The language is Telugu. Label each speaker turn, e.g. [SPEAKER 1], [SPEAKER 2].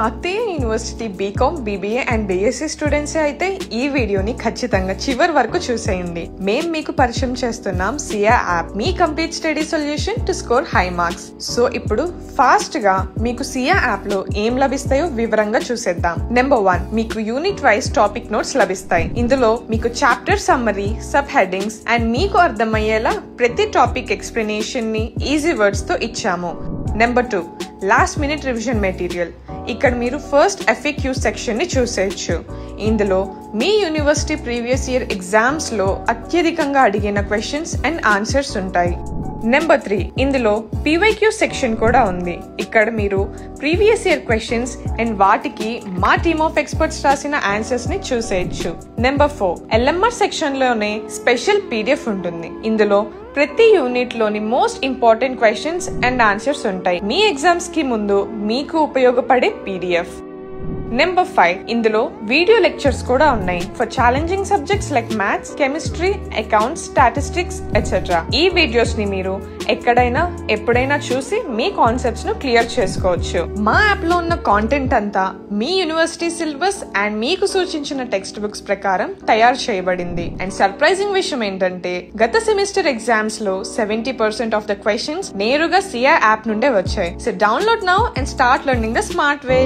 [SPEAKER 1] Kakatiya university BCom, BBA and BSc students అయితే ఈ వీడియోని ఖచ్చితంగా చివరి వరకు చూసేయండి. మేం మీకు పరిచయం చేస్తున్నాం సియా యాప్, మీ complete study solution to score high marks. So ఇప్పుడు ఫాస్ట్ గా మీకు సియా యాప్ లో ఏం లభిస్తాయో వివరంగా చూసేద్దాం. నెంబర్ 1, మీకు యూనిట్ వైజ్ టాపిక్ నోట్స్ లభిస్తాయి. ఇందులో మీకు chapter summary, sub headings and మీకు అర్థమయ్యేలా ప్రతి టాపిక్ ఎక్స్ప్లెనేషన్ ని ఈజీ వర్డ్స్ తో ఇచ్చాము. Number 2, last minute revision material. ఇక్కడ మీరు ఫస్ట్ FAQ సెక్షన్ ని చూసేయచ్చు. ఇందులో మీ యూనివర్సిటీ ప్రీవియస్ ఇయర్ ఎగ్జామ్స్ లో అత్యధికంగా అడిగిన క్వశ్చన్స్ అండ్ ఆన్సర్స్ ఉంటాయి. నెంబర్ 3, ఇందులో PYQ సెక్షన్ కూడా ఉంది. ఇక్కడ మీరు ప్రీవియస్ ఇయర్ క్వశ్చన్స్ అండ్ వాటికి మా టీమ్ ఆఫ్ ఎక్స్పర్ట్స్ రాసిన ఆన్సర్స్ ని చూసేయచ్చు. నెంబర్ 4, LMR సెక్షన్ లోనే స్పెషల్ PDF ఉంటుంది. ఇందులో ప్రతి యూనిట్ లోని most important questions and answers ఉంటాయి. మీ ఎగ్జామ్స్ కి ముందు మీకు ఉపయోగపడే PDF. నెంబర్ 5, ఇందులో వీడియో లెక్చర్స్ కూడా ఉన్నాయి for challenging subjects like maths, chemistry, accounts, statistics etcetera. ఈ వీడియోస్ ని మీరు ఎక్కడైనా ఎప్పుడైనా చూసి మీ కాన్సెప్ట్స్ ను క్లియర్ చేసుకోవచ్చు. మా యాప్ లో ఉన్న కాంటెంట్ అంతా మీ యూనివర్సిటీ సిలబస్ అండ్ మీకు సూచించిన టెక్స్ట్ బుక్స్ ప్రకారం తయారు చేయబడింది. అండ్ సర్ప్రైజింగ్ విషయం ఏంటంటే గత సెమిస్టర్ ఎగ్జామ్స్ లో 70% ఆఫ్ ద క్వశ్చన్స్ నేరుగా సియా యాప్ నుండే వచ్చాయి. So download now and start learning the smart way.